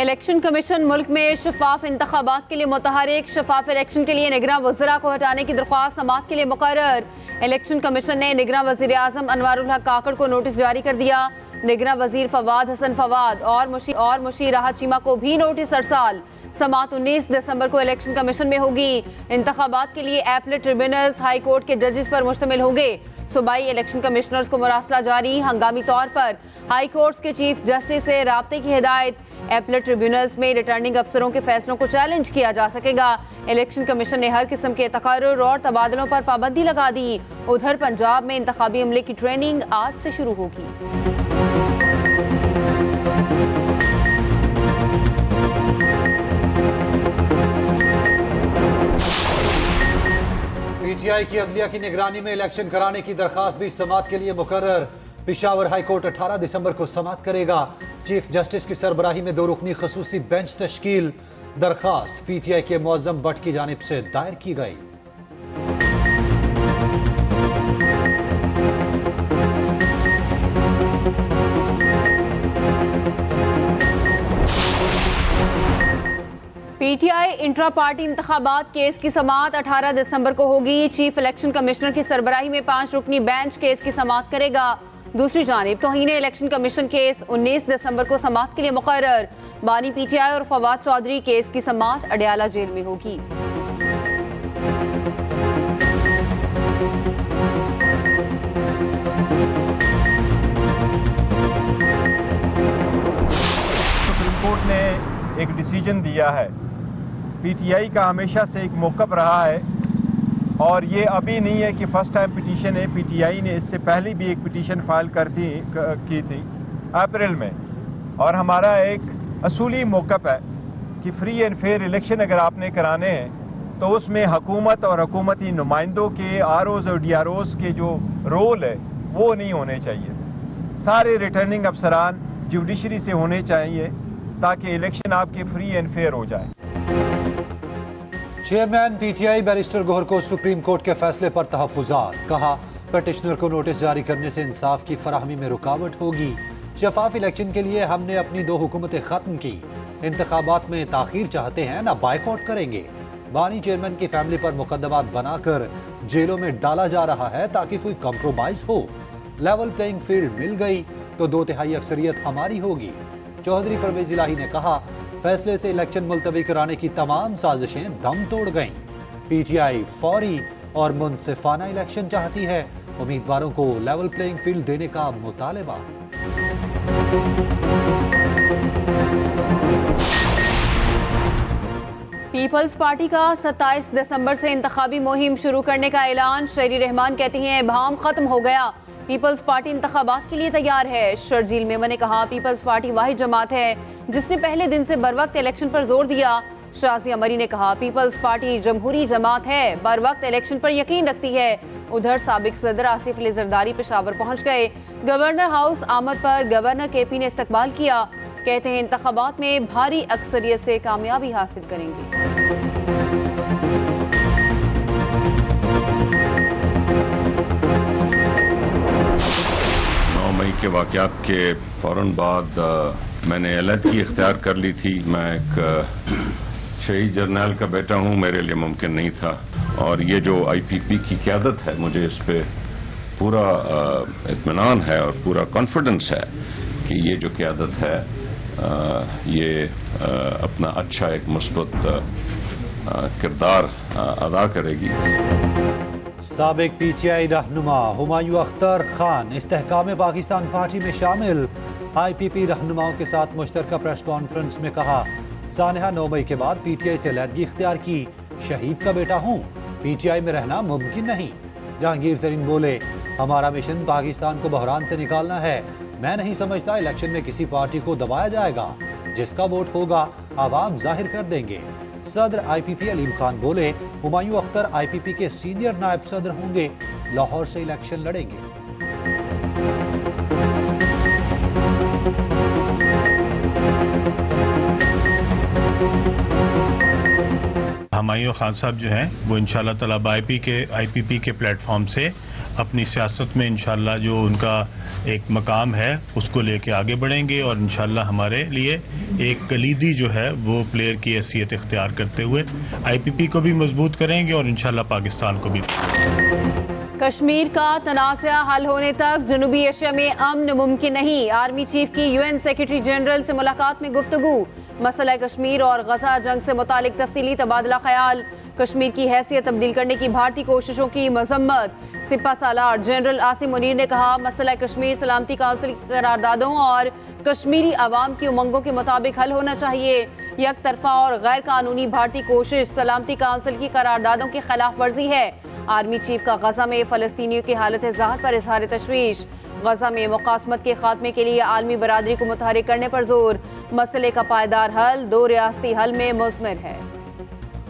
Election commission मुल्क में शफाफ इंतखाबात के लिए मुतहरिक, शफाफ इलेक्शन के लिए निगरान वज़रा को हटाने की दरख्वास्त समाअत के लिए मुकर्रर। इलेक्शन कमीशन ने निगरान वज़ीर आज़म अनवारुल हक काकड़ को नोटिस जारी कर दिया। निगरान वज़ीर फवाद हसन फवाद और मुशीर राहत चीमा को भी नोटिस अरसाल। समाअत 19 दिसंबर को इलेक्शन कमीशन में होगी। इंतखाबात के लिए एपलेट ट्रिब्यूनल्स हाई कोर्ट के जजेस पर मुश्तमिल होंगे। सूबाई इलेक्शन कमिश्नर्स को मुरासला जारी, हंगामी तौर पर हाई कोर्ट्स के चीफ जस्टिस से राब्ते की हिदायत। एपलेट ट्रिब्यूनल्स में रिटर्निंग अफसरों के फैसलों को चैलेंज किया जा सकेगा। इलेक्शन कमीशन ने हर किस्म के तकर्रुर और तबादलों पर पाबंदी लगा दी। उधर पंजाब में इंतखाबी अमले की ट्रेनिंग आज से शुरू होगी। पीटीआई की अदलिया की निगरानी में इलेक्शन कराने की दरखास्त भी समाअत के लिए मुकर्रर। पेशावर हाई कोर्ट 18 दिसंबर को समाअत करेगा। चीफ जस्टिस की सरबराही में 2 रुकनी खसूसी बेंच तश्कील। दरखास्त पीटीआई के मुअज्जम भट्ट की जानिब से दायर की गई। पीटीआई इंट्रा पार्टी इंतखाबात केस की समाअत 18 दिसंबर को होगी। चीफ इलेक्शन कमिश्नर की सरबराही में 5 रुकनी बेंच केस की समाअत करेगा। दूसरी जानिब तौहीन इलेक्शन कमीशन केस 19 दिसंबर को समाअत के लिए मुकर्रर। बानी पीटीआई और फवाद चौधरी केस की समाअत अडयाला जेल में होगी। सुप्रीम कोर्ट ने एक डिसीजन दिया है। पीटीआई का हमेशा से एक मौक़िफ़ रहा है और ये अभी नहीं है कि फर्स्ट टाइम पिटीशन है। पीटीआई ने इससे पहले भी एक पिटीशन फाइल की थी अप्रैल में, और हमारा एक असूली मौक़िफ़ है कि फ्री एंड फेयर इलेक्शन अगर आपने कराने हैं तो उसमें हुकूमत और हुकूमती नुमाइंदों के आरओज़ और डीआरओज़ के जो रोल है वो नहीं होने चाहिए। सारे रिटर्निंग अफसरान जुडिशरी से होने चाहिए ताकि इलेक्शन आपके फ्री एंड फेयर हो जाए। चेयरमैन पीटीआई बैरिस्टर गोहर को सुप्रीम कोर्ट के फैसले पर तहफ़्फ़ुज़ात। कहा, पिटिशनर को नोटिस जारी करने से इंसाफ की फराहमी में रुकावट होगी। शफाफ इलेक्शन के लिए हमने अपनी 2 हुकूमतें खत्म की। इंतखाबात में ताखीर चाहते हैं ना बायकॉट करेंगे। बानी चेयरमैन की फैमिली पर मुकदमात बनाकर जेलों में डाला जा रहा है ताकि कोई कंप्रोमाइज हो। लेवल प्लेइंग फील्ड मिल गई तो 2/3 अक्सरियत हमारी होगी। चौधरी परवेज इलाही ने कहा, फैसले से इलेक्शन मुलतवी कराने की तमाम साजिशें दम तोड़ गईं। पीटीआई फौरी और मुनसिफाना इलेक्शन चाहती है। उम्मीदवारों को लेवल प्लेइंग फील्ड देने का मुतालबा। पीपल्स पार्टी का 27 दिसंबर से इंतखाबी मुहिम शुरू करने का ऐलान। शहरी रहमान कहती हैं, भाम खत्म हो गया, पीपल्स पार्टी इंतखाबात के लिए तैयार है। शर्जील मेमन ने कहा, पीपल्स पार्टी वाहिद जमात है जिसने पहले दिन से बर वक्त इलेक्शन पर जोर दिया। शाजी अमरी ने कहा, पीपल्स पार्टी जमहूरी जमात है, बर वक्त इलेक्शन पर यकीन रखती है। उधर साबिक सदर आसिफ अली जरदारी पेशावर पहुंच गए। गवर्नर हाउस आमद पर गवर्नर केपी ने इस्तकबाल किया। कहते हैं इंतखाबात में भारी अक्सरियत से कामयाबी हासिल करेंगे। 9 मई के वाक़यात के फ़ौरन बाद मैंने अलहदगी इख्तियार कर ली थी। मैं एक शहीद जर्नल का बेटा हूँ, मेरे लिए मुमकिन नहीं था। और ये जो आईपीपी की क़यादत है, मुझे इस पर पूरा इत्मीनान है और पूरा कॉन्फिडेंस है कि ये जो क़यादत है ये अपना अच्छा एक मुस्बत किरदार अदा करेगी। साबिक पीटीआई रहनुमा हुमायूं अख्तर खान इस्तेहकाम पाकिस्तान पार्टी में शामिल। आईपीपी रहनुमाओं के साथ मुश्तरका प्रेस कॉन्फ्रेंस में कहा, सानहा 9 मई के बाद पीटीआई से अलहदगी इख्तियार की। शहीद का बेटा हूँ, पीटीआई में रहना मुमकिन नहीं। जहांगीर तरीन बोले, हमारा मिशन पाकिस्तान को बहरान से निकालना है। मैं नहीं समझता इलेक्शन में किसी पार्टी को दबाया जाएगा। जिसका वोट होगा आवाम जाहिर कर देंगे। सदर आईपीपी अलीम खान बोले, हुमायूं अख्तर आईपीपी के सीनियर नायब सदर होंगे, लाहौर से इलेक्शन लड़ेंगे। हमायूं खान साहब जो हैं वो इंशाल्लाह ताला IPP के प्लेटफॉर्म से अपनी सियासत में इंशाल्लाह जो उनका एक मकाम है उसको लेके आगे बढ़ेंगे और इंशाल्लाह हमारे लिए एक कलीदी जो है वो प्लेयर की हैसियत इख्तियार करते हुए IPP को भी मजबूत करेंगे और इंशाल्लाह पाकिस्तान को भी। कश्मीर का तनाज़ा हल होने तक जनूबी एशिया में अमन मुमकिन नहीं। आर्मी चीफ की UN सेक्रेटरी जनरल से मुलाकात में गुफ्तगू। मसला कश्मीर और गजा जंग से मुतालिक तफसीली तबादला ख्याल। कश्मीर की हैसियत तब्दील करने की भारतीय कोशिशों की मजम्मत। सिपा सालार जनरल आसिम मुनीर ने कहा, मसला कश्मीर सलामती काउंसिल की करारदादों और कश्मीरी आवाम की उमंगों के मुताबिक हल होना चाहिए। एक तरफा और गैर कानूनी भारतीय कोशिश सलामती काउंसिल की करारदादों की खिलाफ वर्जी है। आर्मी चीफ का गजा में फ़लस्तीनियों की हालत ज़ाहर पर इजहार तशवीश। गजा में मुकासमत के खात्मे के लिए आलमी बरादरी को मुतहरिक करने पर जोर। मसले का पायदार हल 2 रियासती हल में मुज़मिर है।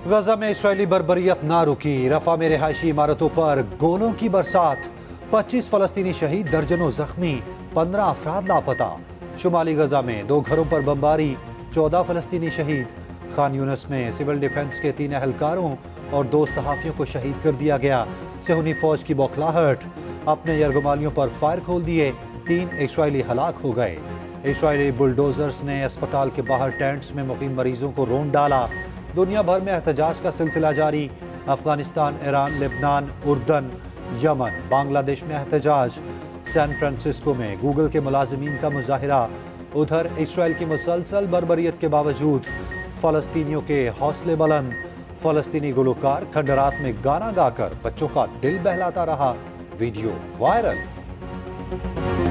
गजा में इस्राएली बर्बरियत ना रुकी। रफा में रिहायशी इमारतों पर गोलों की बरसात। 25 फ़लस्तीनी शहीद, दर्जनों जख्मी, 15 अफराद लापता। शुमाली गजा में 2 घरों पर बमबारी, 14 फ़लस्तीनी शहीद। खान यूनिस में सिविल डिफेंस के 3 एहलकारों और 2 सहाफ़ियों को शहीद कर दिया गया। सेहूनी फौज की बौखलाहट, अपने यरगमालियों पर फायर खोल दिए, 3 इस्राएली हलाक हो गए। इस्राएली बुलडोजर्स ने अस्पताल के बाहर टेंट्स में मुकीम मरीजों को रोंद डाला। दुनिया भर में एहतजाज का सिलसिला जारी। अफगानिस्तान, ईरान, लेबनान, उर्दन, यमन, बांग्लादेश में एहतजाज। सैन फ्रांसिस्को में गूगल के मुलाजिमीन का मुजाहिरा। उधर इसराइल की मुसलसल बर्बरियत के बावजूद फ़लस्तीनियों के हौसले बुलंद। फ़लस्तीनी गुलकार खंडरात में गाना गाकर बच्चों का दिल बहलाता रहा, वीडियो वायरल।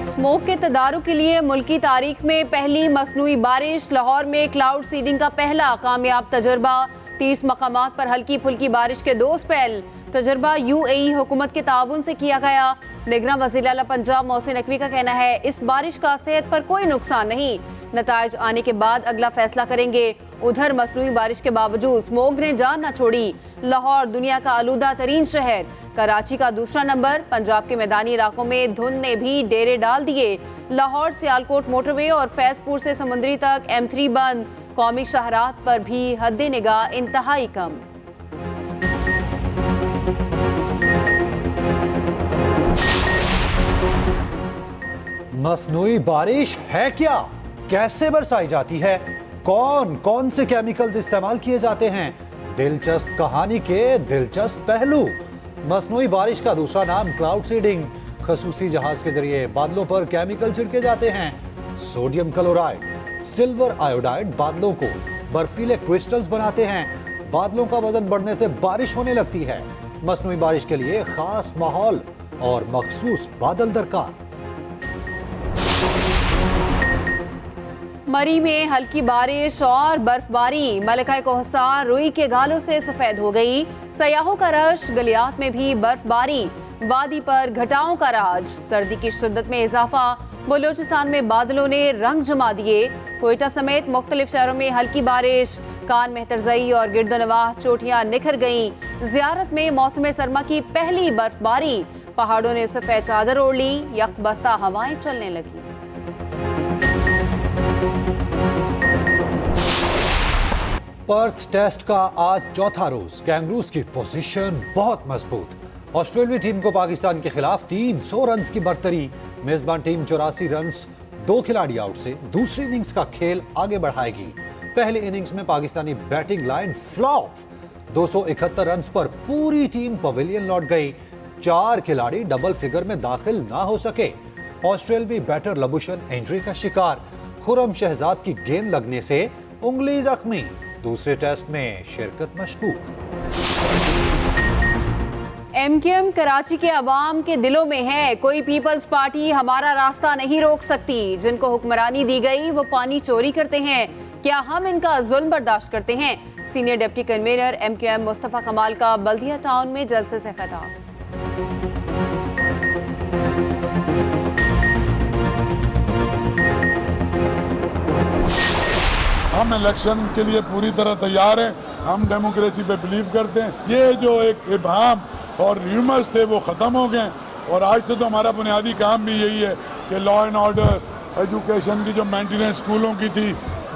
स्मोक के तदारुक के लिए मुल्की तारीख में पहली मसनूई बारिश। लाहौर में क्लाउड सीडिंग का पहला कामयाब तजुर्बा। 30 मकामात पर हल्की फुल्की बारिश के 2 स्पेल। तजुर्बा UAE हुकूमत के ताउन से किया गया। निगरान वज़ीर आला पंजाब मोहसिन नकवी का कहना है, इस बारिश का सेहत पर कोई नुकसान नहीं, नताइज आने के बाद अगला फैसला करेंगे। उधर मसनूई बारिश के बावजूद स्मोक ने जान न छोड़ी। लाहौर दुनिया का आलूदा तरीन शहर, कराची का दूसरा नंबर। पंजाब के मैदानी इलाकों में धुंध ने भी डेरे डाल दिए। लाहौर सियालकोट मोटरवे और फैजपुर से समुंदरी तक M3 बंद। कौमी शाहरात पर भी हद्दे निगाह इंतहाई कम। मसनूई बारिश है क्या? कैसे बरसाई जाती है? कौन कौन से केमिकल्स इस्तेमाल किए जाते हैं? दिलचस्प कहानी के दिलचस्प पहलू। मसनूई बारिश का दूसरा नाम क्लाउड सीडिंग। खसूसी जहाज के जरिए बादलों पर केमिकल छिड़के जाते हैं। सोडियम क्लोराइड, सिल्वर आयोडाइड बादलों को बर्फीले क्रिस्टल्स बनाते हैं। बादलों का वजन बढ़ने से बारिश होने लगती है। मसनूई बारिश के लिए खास माहौल और मखसूस बादल दरकार। मरी में हल्की बारिश और बर्फबारी। मलका कोहसार रुई के गालों से सफेद हो गई। सयाहों का रश, गलियात में भी बर्फबारी। वादी पर घटाओं का राज। सर्दी की शिद्दत में इजाफा। बलूचिस्तान में बादलों ने रंग जमा दिए। कोयटा समेत मुख्तलिफ शहरों में हल्की बारिश। कान मेहतरजई और गिरदनवाह चोटियां निखर गईं। जियारत में मौसम सरमा की पहली बर्फबारी। पहाड़ों ने सफेद चादर ओढ़ ली। यकबस्ता हवाएं चलने लगी। पर्थ टेस्ट का आज चौथा रोज। कैंगरूज की पोजीशन बहुत मजबूत। ऑस्ट्रेलियाई टीम को पाकिस्तान के खिलाफ 300 रन की बढ़तरी। मेजबान टीम 84 रन, 2 खिलाड़ी आउट से दूसरी इनिंग्स का खेल आगे बढ़ाएगी। पहली इनिंग्स में Pakistani batting line flop. 271 run पर पूरी टीम पवेलियन लौट गई। 4 खिलाड़ी डबल फिगर में दाखिल ना हो सके। ऑस्ट्रेलियाई बैटर लबुशन इंजरी का शिकार। खुरम शहजाद की गेंद लगने से उंगली जख्मी। दूसरे टेस्ट में शिरकत मशकूक। MQM कराची के अवाम के दिलों में है। कोई पीपल्स पार्टी हमारा रास्ता नहीं रोक सकती। जिनको हुक्मरानी दी गई वो पानी चोरी करते हैं। क्या हम इनका जुल्म बर्दाश्त करते हैं? Senior deputy convener MQM Mustafa कमाल का बल्दिया टाउन में जलसे से खिताब। हम इलेक्शन के लिए पूरी तरह तैयार हैं। हम डेमोक्रेसी पे बिलीव करते हैं। ये जो एक इबाम और र्यूमर्स थे वो ख़त्म हो गए और आज से तो हमारा बुनियादी काम भी यही है कि लॉ एंड ऑर्डर, एजुकेशन की जो मेंटेनेंस स्कूलों की थी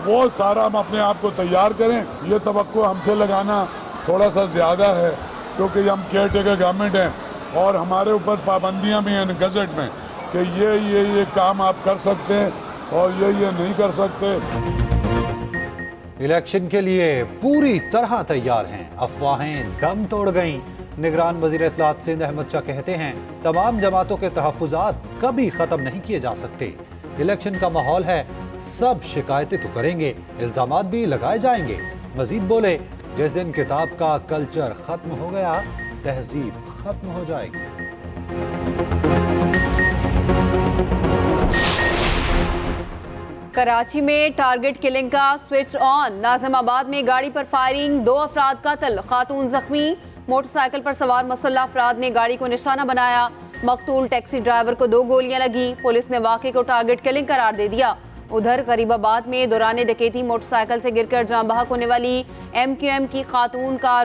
वो सारा हम अपने आप को तैयार करें। ये तवक्को हमसे लगाना थोड़ा सा ज़्यादा है, क्योंकि हम केयर टेकर गवर्नमेंट हैं और हमारे ऊपर पाबंदियां भी हैं गजट में कि ये काम आप कर सकते हैं और ये नहीं कर सकते। इलेक्शन के लिए पूरी तरह तैयार हैं, अफवाहें दम तोड़ गईं। निगरान वजीर इत्तलात सिंध अहमद शाह कहते हैं तमाम जमातों के तहफ़्फ़ुज़ात कभी ख़त्म नहीं किए जा सकते। इलेक्शन का माहौल है, सब शिकायतें तो करेंगे, इल्ज़ामात भी लगाए जाएंगे। मजीद बोले, जिस दिन किताब का कल्चर ख़त्म हो गया, तहजीब ख़त्म हो जाएगी। कराची में टारगेट किलिंग का स्विच ऑन। नाज़िमाबाद में गाड़ी पर फायरिंग, 2 अफराद कत्ल, खातून जख्मी। मोटरसाइकिल पर सवार मुसल्लह अफराद ने गाड़ी को निशाना बनाया। मकतूल टैक्सी ड्राइवर को 2 गोलियां लगी। पुलिस ने वाक़े को टारगेट किलिंग करार दे दिया। उधर गरीबाबाद में दौरान डकैती मोटरसाइकिल से गिरकर जाँ बहक होने वाली MQM की खातून का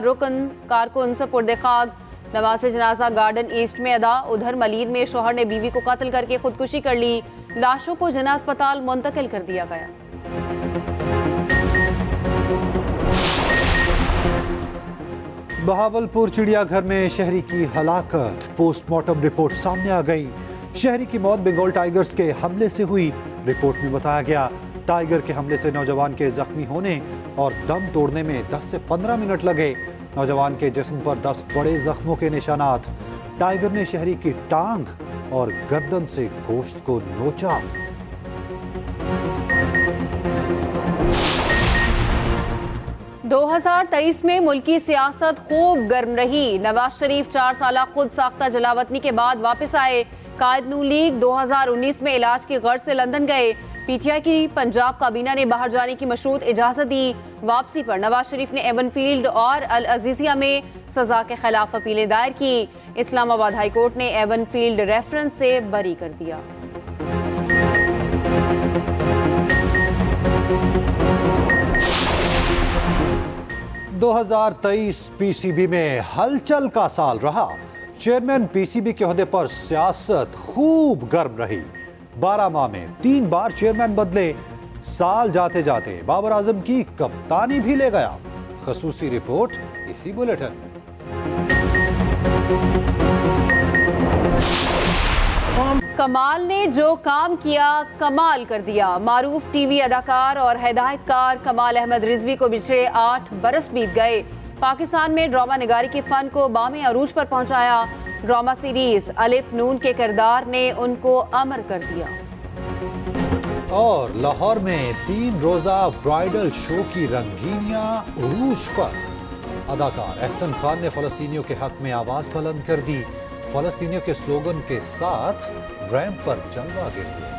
कारकुन सपुर्द खाक। नमाज जनाजा गार्डन ईस्ट में अदा। उधर मलीर में शोहर ने बीवी को कत्ल करके खुदकुशी कर ली। लाशों को जना अस्पताल मुंतकिल कर दिया गया। बहावलपुर चिड़ियाघर में शहरी की हलाकत, पोस्टमार्टम रिपोर्ट सामने आ गई। शहरी की मौत बंगाल टाइगर्स के हमले से हुई। रिपोर्ट में बताया गया टाइगर के हमले से नौजवान के जख्मी होने और दम तोड़ने में 10 से 15 मिनट लगे। नौजवान के जिस्म पर 10 बड़े जख्मों के निशानात। टाइगर ने शहरी की टांग और गर्दन से गोश्त को नोचा। – 2023 में मुल्की सियासत खूब गर्म रही। नवाज शरीफ 4 साल खुद साख्ता जलावतनी के बाद वापस आए। कायद नून लीग 2019 में इलाज की गर्ज से लंदन गए। PTI की पंजाब काबीना ने बाहर जाने की मशरूत इजाजत दी। वापसी पर नवाज शरीफ ने एवनफील्ड और अल अजीजिया में सजा के खिलाफ अपीलें दायर की। इस्लामाबाद हाई कोर्ट ने एवनफील्ड रेफरेंस से बरी कर दिया। (2023) PCB में हलचल का साल रहा। चेयरमैन PCB के ओहदे पर सियासत खूब गर्म रही। 12 माह में 3 बार चेयरमैन बदले। साल जाते जाते बाबर आजम की कप्तानी भी ले गया। खसूसी रिपोर्ट इसी बुलेटिन। कमाल ने जो काम किया कमाल कर दिया। मारूफ टीवी अदाकार और हिदायतकार कमाल अहमद रिजवी को पिछले 8 बरस बीत गए। पाकिस्तान में ड्रामा निगारी के फन को बामे अरूज पर पहुंचाया। ड्रामा सीरीज अलिफ नून के किरदार ने उनको अमर कर दिया। और लाहौर में 3 रोजा ब्राइडल शो की रंगीनियां उरूज पर। अदाकार एहसन खान ने फलस्तीनियों के हक में आवाज बुलंद कर दी। फलस्तीनियों के स्लोगन के साथ रैंप पर जलवा गिर दिया।